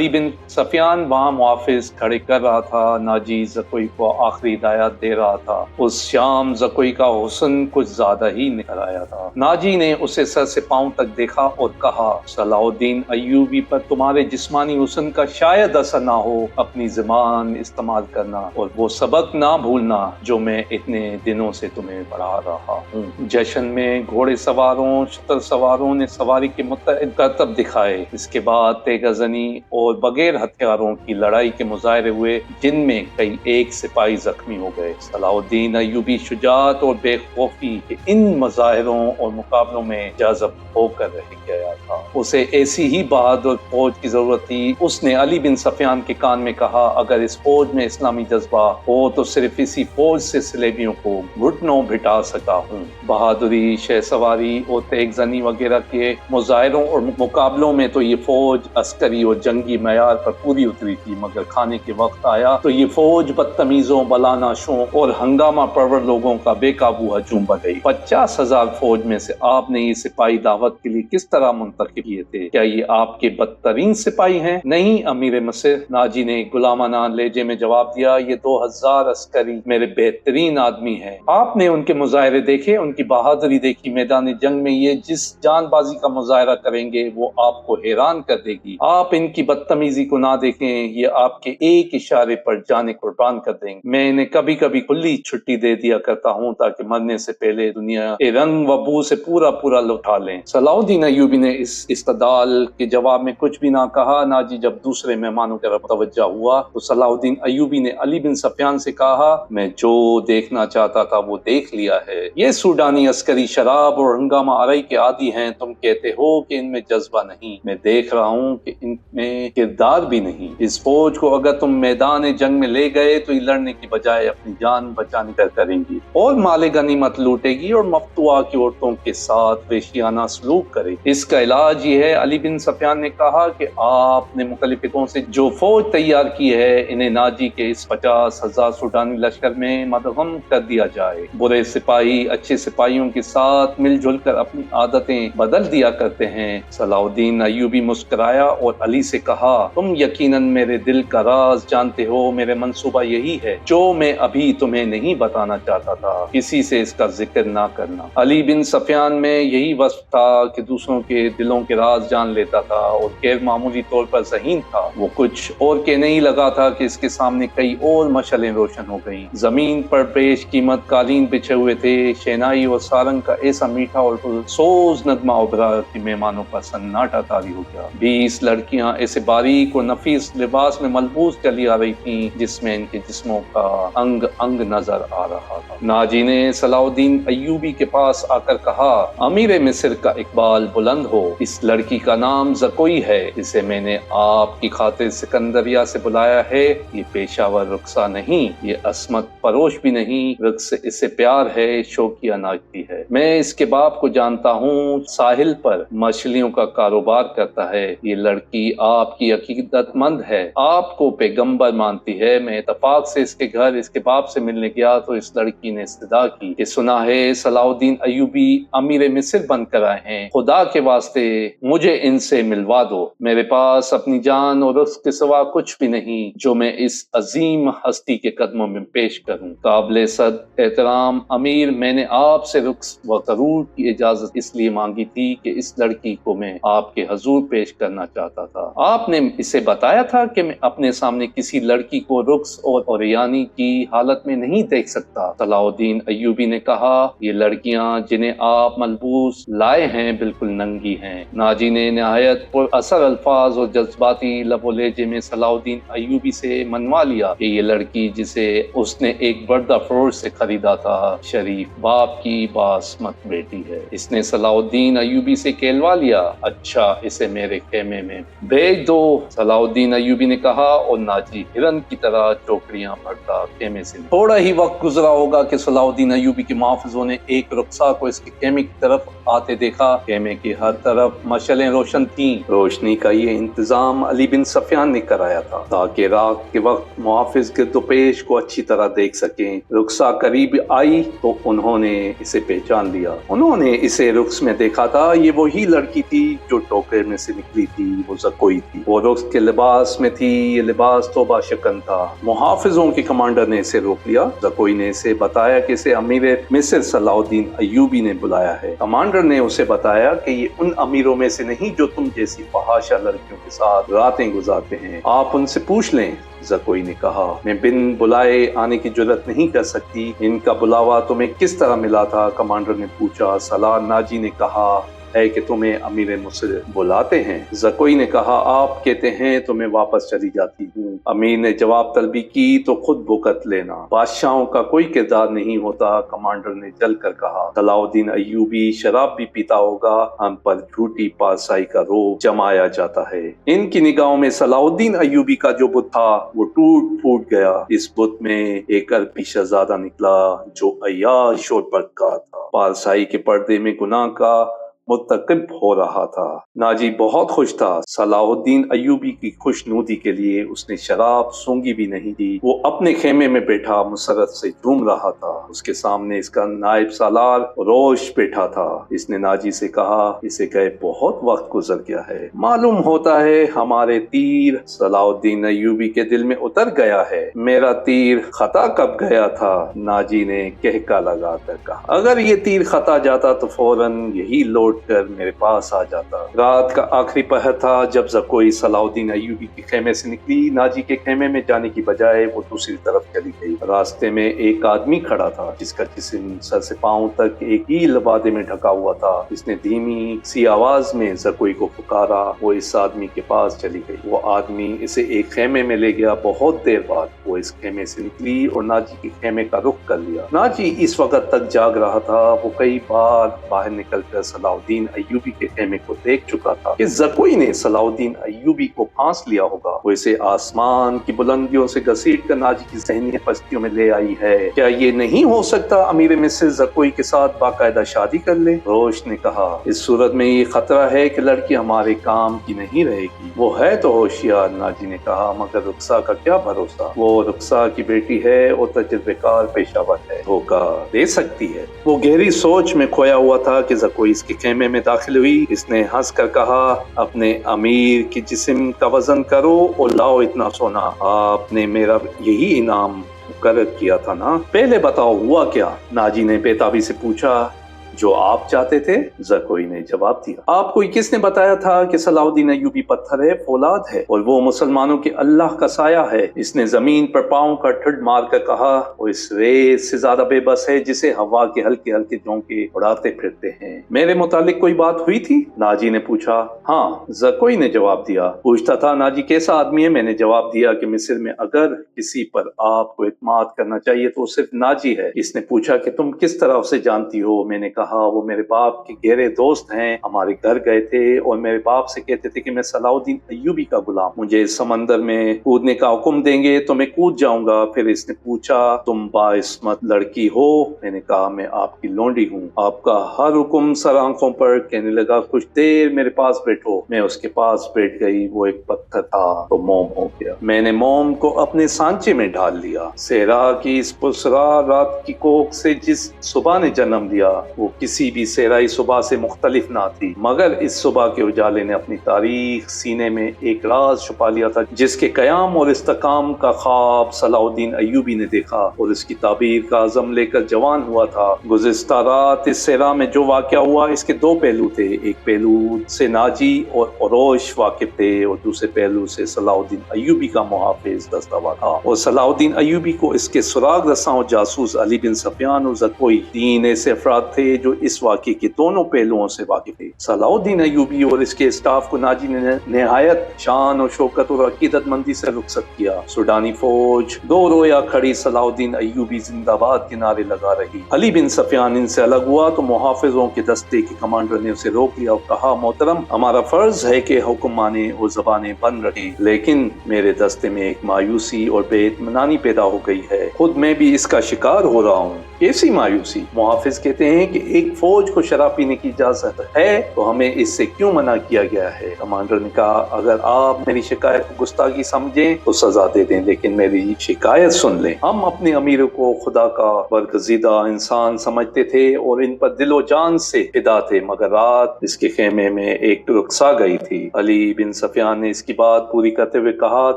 علی بن سفیان وہاں محافظ کھڑے کر رہا تھا، ناجی زکوئی کو آخری ہدایات دے رہا تھا۔ اس شام زکوئی کا حسن کچھ زیادہ ہی نکل آیا تھا۔ ناجی نے اسے سر سے پاؤں تک دیکھا اور کہا، صلاح الدین ایوبی پر تمہارے جسمانی حسن کا شاید اثر نہ ہو، اپنی زبان استعمال کرنا اور وہ سبق نہ بھولنا جو میں اتنے دنوں سے تمہیں پڑھا رہا ہوں۔ جشن میں گھوڑے سواروں، شتر سواروں نے سواری کے متعدد کرتب دکھائے۔ اس کے بعد تیغ زنی اور بغیر ہتھیاروں کی لڑائی کے مظاہرے ہوئے جن میں کئی ایک سپاہی زخمی ہو گئے۔ صلاح الدین ایوبی شجاعت اور بے خوفی کے ان مظاہروں اور مقابلوں میں جذب ہو کر رہ گیا تھا۔ اسے ایسی ہی بہادر فوج کی ضرورت تھی۔ اس نے علی بن سفیان کے کان میں کہا، اگر اس فوج میں اسلامی جذبہ ہو تو صرف اسی فوج سے صلیبیوں کو گھٹنوں بھٹا سکا ہوں۔ بہادری، شہ سواری اور تیغ زنی وغیرہ کے مظاہروں اور مقابلوں میں تو یہ فوج عسکری اور جنگی معیار پر پوری اتری تھی، مگر کھانے کے وقت آیا تو یہ فوج بدتمیزوں، بلاناشوں اور ہنگامہ پرور لوگوں کا بے قابو ہجوم بن گئی۔ 50,000 فوج میں سے آپ نے یہ سپاہی دعوت کے لیے کس طرح منتخب کیے تھے؟ کیا یہ آپ کے بدترین سپاہی ہیں؟ نہیں امیر مصر، ناجی نے گلامانہ لہجے میں جواب دیا، یہ 2000 عسکری میرے بہترین آدمی ہیں۔ آپ نے ان کے مظاہرے دیکھے، ان کی بہادری دیکھی، میدان جنگ میں یہ جس جان بازی کا مظاہرہ کریں گے وہ آپ کو حیران کر دے گی۔ آپ ان کی بدتمیزی کو نہ دیکھیں، یہ آپ کے ایک اشارے پر جانیں قربان کر دیں گے۔ میں انہیں کبھی کبھی کلی چھٹی دے دیا کرتا ہوں تاکہ مرنے سے پہلے دنیا کے رنگ و بو سے پورا لٹا لیں۔ صلاح الدین ایوبی نے اس استدلال کے جواب میں کچھ بھی نہ کہا۔ ناجی جب دوسرے مہمانوں کی طرف توجہ ہوا تو صلاح الدین ایوبی نے علی بن سفیان سے کہا، میں جو دیکھنا چاہتا تھا وہ دیکھ لیا ہے۔ یہ سوڈانی عسکری شراب اور ہنگامہ آرائی کے عادی ہیں، تم کہتے ہو کہ ان میں جذبہ نہیں، میں دیکھ رہا ہوں کہ ان میں کردار بھی نہیں۔ اس فوج کو اگر تم میدان جنگ میں لے گئے تو یہ لڑنے کی بجائے اپنی جان بچانے کا کریں گی اور مال غنیمت لوٹے گی اور مفتوحہ کی عورتوں کے ساتھ وحشیانہ سلوک کرے گی۔ اس کا علاج یہ ہے، علی بن سفیان نے کہا، کہ آپ نے مختلف فریقوں سے جو فوج تیار کی ہے انہیں ناجی کے اس 50,000 سوڈانی لشکر میں مدغم کر دیا جائے۔ برے سپاہی اچھے سپاہیوں کے ساتھ مل جل کر اپنی عادتیں بدل دیا کرتے ہیں۔ صلاح الدین ایوبی مسکرایا اور علی سے کہا، تم یقیناً میرے دل کا راز جانتے ہو، میرے منصوبہ یہی ہے جو میں ابھی تمہیں نہیں بتانا چاہتا تھا، کسی سے اس کا ذکر نہ کرنا۔ علی بن سفیان میں یہی وصف تھا کہ دوسروں کے دلوں کے راز جان لیتا تھا اور غیر معمولی طور پر ذہین تھا۔ وہ کچھ اور کہنے ہی لگا تھا کہ اس کے سامنے کئی اور مشعلیں روشن ہو گئیں۔ زمین پر بیش قیمت قالین بچھے ہوئے تھے، شہنائی اور سارنگ کا ایسا میٹھا اور سوز نغمہ ابھرا کہ مہمانوں پر سناٹا طاری ہو گیا۔ 20 لڑکیاں ایسے باریک اور نفیس لباس میں ملبوس چلی آ رہی تھیں جس میں ان کے جسموں کا انگ انگ نظر آ رہا تھا۔ ناجی نے صلاح الدین ایوبی کے پاس آ کر کہا، امیر مصر کا اقبال بلند ہو، اس لڑکی کا نام زکوئی ہے، جسے میں نے آپ کی خاطر سکندریہ سے بلایا ہے۔ یہ پیشہ ور رقصہ نہیں، یہ عصمت فروش بھی نہیں، رقص اسے پیار ہے، شوقیہ ناچتی ہے۔ میں اس کے باپ کو جانتا ہوں، ساحل پر مچھلیوں کا کاروبار کرتا ہے۔ یہ لڑکی آپ کی عقیدت مند ہے، آپ کو پیغمبر مانتی ہے۔ میں اتفاق سے اس کے گھر اس کے باپ سے ملنے گیا تو اس لڑکی نے استدعا کی کہ سنا ہے صلاح الدین ایوبی امیر مصر بن کر آئے ہیں، خدا کے واسطے مجھے ان سے ملوا دو۔ میرے پاس اپنی جان اور رزق کے سوا کچھ بھی نہیں جو میں اس عظیم ہستی کے قدموں میں پیش کروں۔ قابل صد احترام امیر، میں نے آپ سے رقص و سرور کی اجازت اس لیے مانگی تھی کہ اس لڑکی کو میں آپ کے حضور پیش کرنا چاہتا تھا۔ آپ نے اسے بتایا تھا کہ میں اپنے سامنے کسی لڑکی کو رقص اور عریانی کی حالت میں نہیں دیکھ سکتا۔ صلاح الدین ایوبی نے کہا، یہ لڑکیاں جنہیں آپ ملبوس لائے ہیں بالکل ننگی ہیں۔ ناجی نے نہایت پر اثر الفاظ اور جذباتی لب و لہجے میں صلاح الدین ایوبی سے منوا لیا کہ یہ لڑکی جسے اس نے ایک بردہ فروش سے خریدا تھا، شریف باپ کی باسمت بیٹی ہے۔ اس نے صلاح الدین ایوبی سے کہلوا لیا، اچھا اسے میرے خیمے میں بھیج دو۔ صلاح الدین ایوبی نے کہا اور ناجی ہرن کی طرح چوکڑیاں بھرتا خیمے سے۔ تھوڑا ہی وقت گزرا ہوگا کہ صلاح الدین ایوبی کے محافظوں نے ایک رقصہ کو اس کے خیمے کی طرف آتے دیکھا۔ خیمے کی ہر طرف مشعلیں روشن تھیں۔ روشنی کا یہ انتظام علی بن سفیان نے کرایا تھا تاکہ رات کے وقت محافظ گرد و پیش کو اچھی طرح دیکھ سکیں۔ رقصہ قریب آئی تو انہوں نے اسے پہچان لیا۔ انہوں نے اسے رقص میں دیکھا تھا، یہ وہی لڑکی تھی جو ٹوکرے میں سے نکلی تھی، وہ زکوئی تھی۔ وہ رخ کے لباس میں تھی، یہ لباس توبہ شکن تھا۔ محافظوں کے کمانڈر نے اسے روک لیا۔ زکوئی نے اسے بتایا کہ اسے امیر مصر صلاح الدین ایوبی نے بلایا ہے۔ کمانڈر نے اسے بتایا کہ یہ ان امیروں میں سے نہیں جو تم جیسی فحاشہ لڑکیوں کے ساتھ راتیں گزارتے ہیں، آپ ان سے پوچھ لیں۔ زکوئی نے کہا، میں بن بلائے آنے کی جرات نہیں کر سکتی، ان کا بلاوا تمہیں کس طرح ملا تھا؟ کمانڈر نے پوچھا۔ صلاح ناجی نے کہا ہے کہ تمہیں امیر مصر بلاتے ہیں۔ زکوئی نے کہا، آپ کہتے ہیں تو میں واپس چلی جاتی ہوں۔ امیر نے جواب طلبی کی تو خود بھگت لینا، بادشاہوں کا کوئی کردار نہیں ہوتا۔ کمانڈر نے جل کر کہا، صلاح الدین ایوبی شراب بھی پیتا ہوگا، ہم پر جھوٹی پارسائی کا روب جمایا جاتا ہے۔ ان کی نگاہوں میں صلاح الدین ایوبی کا جو بت تھا وہ ٹوٹ پھوٹ گیا۔ اس بت میں ایک عربی شہزادہ نکلا جو عیاش اور بدکار تھا، پارسائی کے پردے میں گناہ کا مرتکب ہو رہا تھا۔ ناجی بہت خوش تھا۔ صلاح الدین ایوبی کی خوشنودی کے لیے اس نے شراب سونگی بھی نہیں دی۔ وہ اپنے خیمے میں بیٹھا مسرت سے جھوم رہا تھا۔ اس کے سامنے اس کا نائب سالار روش بیٹھا تھا۔ اس نے ناجی سے کہا، اسے گئے بہت وقت گزر گیا ہے، معلوم ہوتا ہے ہمارے تیر صلاح الدین ایوبی کے دل میں اتر گیا ہے۔ میرا تیر خطا کب گیا تھا؟ ناجی نے کہکا لگا کر کہا، اگر یہ تیر خطا جاتا تو فوراً یہی لوٹ کر میرے پاس آ جاتا۔ رات کا آخری پہر تھا جب زکوئی صلاح الدین ایوبی کے خیمے سے نکلی۔ ناجی کے خیمے میں جانے کی بجائے وہ دوسری طرف چلی گئی۔ راستے میں ایک آدمی کھڑا تھا جس کا جسم سر سے پاؤں تک ایک ہی لبادے میں ڈھکا ہوا تھا۔ اس نے دھیمی سی آواز میں زکوئی کو پکارا۔ وہ اس آدمی کے پاس چلی گئی۔ وہ آدمی اسے ایک خیمے میں لے گیا۔ بہت دیر بعد وہ اس خیمے سے نکلی اور ناجی کے خیمے کا رخ کر لیا۔ ناجی اس وقت تک جاگ رہا تھا۔ وہ کئی بار باہر نکل کر صلاح الدین ایوبی کے خیمے کو دیکھ چکا تھا کہ زکوئی نے صلاح الدین ایوبی کو پھانس لیا ہوگا۔ وہ اسے آسمان کی بلندیوں سے گھسیٹ کر ناجی کی ذہنی پستیوں میں لے آئی ہے۔ کیا یہ نہیں ہو سکتا امیر مصر زکوئی کے ساتھ باقاعدہ شادی کر لے؟ روش نے کہا، اس صورت میں یہ خطرہ ہے کہ لڑکی ہمارے کام کی نہیں رہے گی۔ وہ ہے تو ہوشیار، ناجی نے کہا، مگر رخسا کا کیا بھروسہ؟ وہ رخسا کی بیٹی ہے اور تجربے کار پیشہ ور ہے، دھوکہ دے سکتی ہے۔ وہ گہری سوچ میں کھویا ہوا تھا کہ زکوئی اس کے خیمے میں داخل ہوئی۔ اس نے ہنس کر کہا، اپنے امیر کے جسم کا وزن کرو اور لاؤ اتنا سونا۔ آپ نے میرا یہی انعام مقرر کیا تھا نا؟ پہلے بتاؤ ہوا کیا؟ ناجی نے بے تابی سے پوچھا۔ جو آپ چاہتے تھے، زکوئی نے جواب دیا۔ آپ کو کس نے بتایا تھا کہ صلاح الدین ایوبی پتھر ہے، فولاد ہے اور وہ مسلمانوں کے اللہ کا سایہ ہے؟ اس نے زمین پر پاؤں کا ٹھڈ مار کر کہا، وہ اس ریت سے زیادہ بے بس ہے جسے ہوا کے ہلکے ہلکے جھونکے اڑاتے پھرتے ہیں۔ میرے متعلق کوئی بات ہوئی تھی؟ ناجی نے پوچھا۔ ہاں، زکوئی نے جواب دیا۔ پوچھتا تھا ناجی کیسا آدمی ہے؟ میں نے جواب دیا کہ مصر میں اگر کسی پر آپ کو اعتماد کرنا چاہیے تو صرف ناجی ہے۔ اس نے پوچھا کہ تم کس طرح اسے جانتی ہو؟ میں نے کہا، وہ میرے باپ کے گہرے دوست ہیں، ہمارے گھر گئے تھے اور میرے باپ سے کہتے تھے کہ میں صلاح الدین ایوبی کا غلام، مجھے اس سمندر میں کودنے کا حکم دیں گے تو میں کود جاؤں گا۔ پھر اس نے پوچھا، تم باعصمت لڑکی ہو؟ میں نے کہا، میں آپ کی لونڈی ہوں۔ آپ کا ہر حکم سر آنکھوں پر۔ کہنے لگا، کچھ دیر میرے پاس بیٹھو۔ میں اس کے پاس بیٹھ گئی۔ وہ ایک پتھر تھا تو موم ہو گیا۔ میں نے موم کو اپنے سانچے میں ڈال لیا۔ صحرا کی اس پرسرار رات کی کوکھ سے جس صبح نے جنم لیا وہ کسی بھی صحرائی صبح سے مختلف نہ تھی، مگر اس صبح کے اجالے نے اپنی تاریخ سینے میں ایک راز چھپا لیا تھا جس کے قیام اور استحکام کا خواب صلاح الدین ایوبی نے دیکھا اور اس کی تعبیر کا عزم لے کر جوان ہوا تھا۔ گزشتہ رات اس صحرا میں جو واقعہ ہوا اس کے دو پہلو تھے، ایک پہلو سے ناجی اور عروش واقف تھے اور دوسرے پہلو سے صلاح الدین ایوبی کا محافظ دستاوا تھا، اور صلاح الدین ایوبی کو اس کے سراغ رساں اور جاسوس علی بن سفیان اور زکوئی تین ایسے افراد تھے جو اس واقعے کے دونوں پہلوؤں سے واقف تھے۔ صلاح الدین ایوبی اور اس کے اسٹاف کو ناجی نے نہایت شان اور شوکت اور عقیدت مندی سے رخصت کیا۔ سوڈانی فوج دو رویا کھڑی صلاح الدین ایوبی زندہ باد کے نعرے لگا رہی۔ علی بن سفیان ان سے الگ ہوا تو محافظوں کے دستے کے کمانڈر نے اسے روک لیا اور کہا، محترم، ہمارا فرض ہے کہ حکم مانے اور زبانیں بند رکھیں، لیکن میرے دستے میں ایک مایوسی اور بے اطمینانی پیدا ہو گئی ہے، خود میں بھی اس کا شکار ہو رہا ہوں۔ کیسی مایوسی؟ محافظ کہتے ہیں کہ ایک فوج کو شراب پینے کی اجازت ہے تو ہمیں اس سے کیوں منع کیا گیا ہے؟ کمانڈر نے کہا اگر آپ میری شکایت کو گستاخی سمجھیں تو سزا دے دیں، لیکن میری شکایت سن لیں۔ ہم اپنے امیر کو خدا کا برگزیدہ انسان سمجھتے تھے اور ان پر دل و جان سے فدا تھے، مگر رات اس کے خیمے میں ایک رخصا گئی تھی۔ علی بن سفیان نے اس کی بات پوری کرتے ہوئے کہا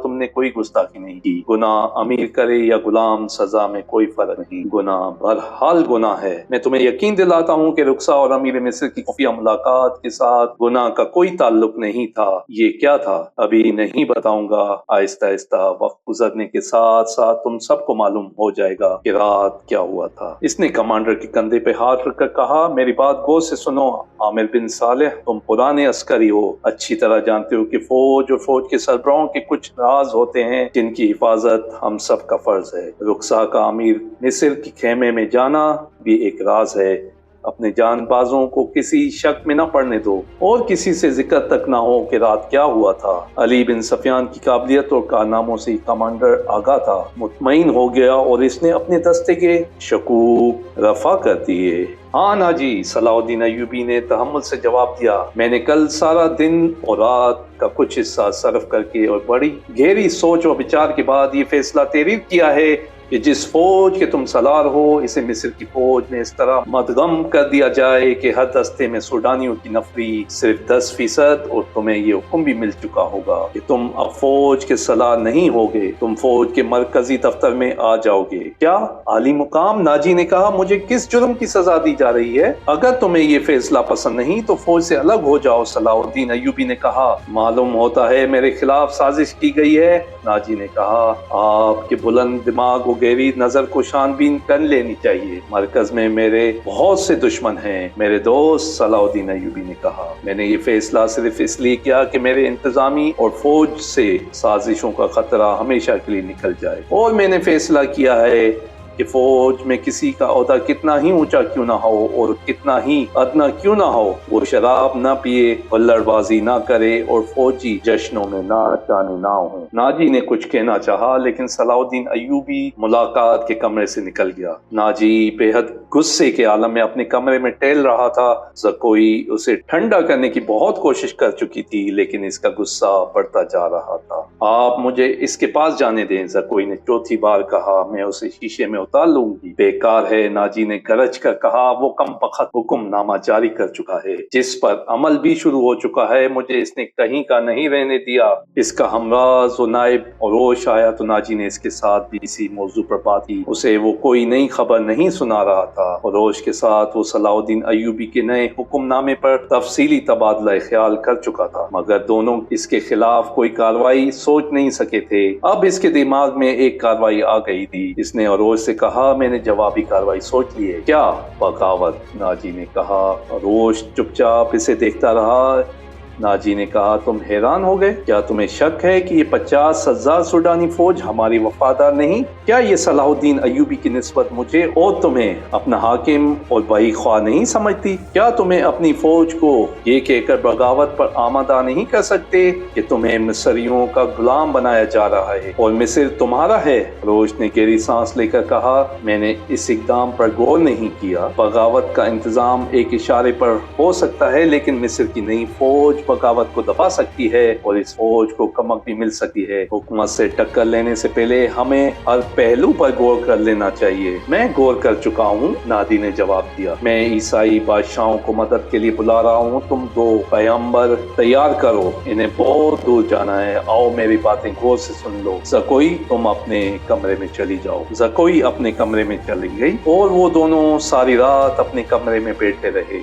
تم نے کوئی گستاخی نہیں کی، گناہ امیر کرے یا غلام سزا میں کوئی فرق نہیں، گناہ بہرحال گناہ ہے۔ میں تمہیں یقین دلاتا ہوں کہ رخصا اور امیر مصر کی خفیہ ملاقات کے ساتھ گناہ کا کوئی تعلق نہیں تھا۔ یہ کیا تھا؟ ابھی نہیں بتاؤں گا، آہستہ آہستہ وقت گزرنے کے ساتھ ساتھ تم سب کو معلوم ہو جائے گا کہ رات کیا ہوا تھا۔ اس نے کمانڈر کے کندھے پہ ہاتھ رکھ کر کہا میری بات غور سے سنو عامر بن صالح، تم پرانے عسکری ہو، اچھی طرح جانتے ہو کہ فوج اور فوج کے سربراہوں کے کچھ راز ہوتے ہیں جن کی حفاظت ہم سب کا فرض ہے۔ رخصا کا امیر مصر کے خیمے میں جانا بھی ایک راز ہے۔ اپنے جان بازوں کو کسی شک میں نہ پڑنے دو اور کسی سے ذکر تک نہ ہو کہ رات کیا ہوا تھا۔ علی بن سفیان کی قابلیت اور کارناموں سے کمانڈر آگاہ تھا، مطمئن ہو گیا اور اس نے اپنے دستے کے شکوک رفع کر دیے۔ ہاں ناجی، صلاح الدین ایوبی نے تحمل سے جواب دیا، میں نے کل سارا دن اور رات کا کچھ حصہ صرف کر کے اور بڑی گہری سوچ و بچار کے بعد یہ فیصلہ تحریر کیا ہے کہ جس فوج کے تم سالار ہو اسے مصر کی فوج میں اس طرح مدغم کر دیا جائے کہ ہر دستے میں سوڈانیوں کی نفری صرف 10% اور تمہیں یہ حکم بھی مل چکا ہوگا کہ تم اب فوج کے سالار نہیں ہوگے، تم فوج کے مرکزی دفتر میں آ جاؤ گے۔ کیا عالی مقام، ناجی نے کہا، مجھے کس جرم کی سزا دی جا رہی ہے؟ اگر تمہیں یہ فیصلہ پسند نہیں تو فوج سے الگ ہو جاؤ۔ صلاح الدین ایوبی نے کہا معلوم ہوتا ہے میرے خلاف سازش کی گئی ہے۔ ناجی نے کہا آپ کے بلند دماغ و گہری نظر کو چھان بین کر لینی چاہیے، مرکز میں میرے بہت سے دشمن ہیں میرے دوست۔ صلاح الدین ایوبی نے کہا میں نے یہ فیصلہ صرف اس لیے کیا کہ میرے انتظامی اور فوج سے سازشوں کا خطرہ ہمیشہ کے لیے نکل جائے، اور میں نے فیصلہ کیا ہے کہ فوج میں کسی کا عہدہ کتنا ہی اونچا کیوں نہ ہو اور کتنا ہی ادنا کیوں نہ ہو، وہ شراب نہ پیے، ہلڑ بازی نہ کرے اور فوجی جشنوں میں نہ جانے نہ ہوں۔ ناجی نے کچھ کہنا چاہا لیکن صلاح الدین ایوبی ملاقات کے کمرے سے نکل گیا۔ ناجی بے حد غصے کے عالم میں اپنے کمرے میں ٹہل رہا تھا۔ زکوئی اسے ٹھنڈا کرنے کی بہت کوشش کر چکی تھی لیکن اس کا غصہ بڑھتا جا رہا تھا۔ آپ مجھے اس کے پاس جانے دیں، زکوئی نے چوتھی بار کہا، میں اسے شیشے میں اتار لوں گی۔ بیکار ہے، ناجی نے گرج کر کہا، وہ کم بخت حکم نامہ جاری کر چکا ہے جس پر عمل بھی شروع ہو چکا ہے، مجھے اس نے کہیں کا نہیں رہنے دیا۔ اس کا ہمراز و نائب اوروش آیا تو ناجی نے اس کے ساتھ بھی اسی موضوع پر بات کی، اسے وہ کوئی نئی خبر نہیں سنا رہا تھا۔ اوروش کے ساتھ وہ صلاح الدین ایوبی کے نئے حکم نامے پر تفصیلی تبادلہ خیال کر چکا تھا، مگر دونوں اس کے خلاف کوئی کارروائی سوچ نہیں سکے تھے۔ اب اس کے دماغ میں ایک کارروائی آ گئی تھی۔ اس نے اوروش سے کہا میں نے جوابی کارروائی سوچ لی ہے۔ کیا؟ بغاوت، ناجی نے کہا۔ اوروش چپ چاپ اسے دیکھتا رہا۔ ناجی نے کہا تم حیران ہو گئے؟ کیا تمہیں شک ہے کہ یہ 50,000 سوڈانی فوج ہماری وفادار نہیں؟ کیا یہ صلاح الدین ایوبی کی نسبت مجھے اور تمہیں اپنا حاکم اور بھائی خواہ نہیں سمجھتی؟ کیا تمہیں اپنی فوج کو یہ کہہ کر بغاوت پر آمادہ نہیں کر سکتے کہ تمہیں مصریوں کا غلام بنایا جا رہا ہے اور مصر تمہارا ہے؟ روش نے گہری سانس لے کر کہا میں نے اس اقدام پر غور نہیں کیا۔ بغاوت کا انتظام ایک اشارے پر ہو سکتا ہے لیکن مصر کی نئی فوج بغاوت کو دبا سکتی ہے اور اس فوج کو کمک بھی مل سکتی ہے۔ حکومت سے ٹکر لینے سے پہلے ہمیں ہر پہلو پر غور کر لینا چاہیے۔ میں غور کر چکا ہوں، نادی نے جواب دیا۔ میں عیسائی بادشاہوں کو مدد کے لیے بلا رہا ہوں، تم 2 پیغمبر تیار کرو، انہیں بہت دور جانا ہے، آؤ میری باتیں غور سے سن لو۔ زکوئی تم اپنے کمرے میں چلی جاؤ۔ زکوئی اپنے کمرے میں چلی گئی اور وہ دونوں ساری رات اپنے کمرے میں بیٹھے رہے۔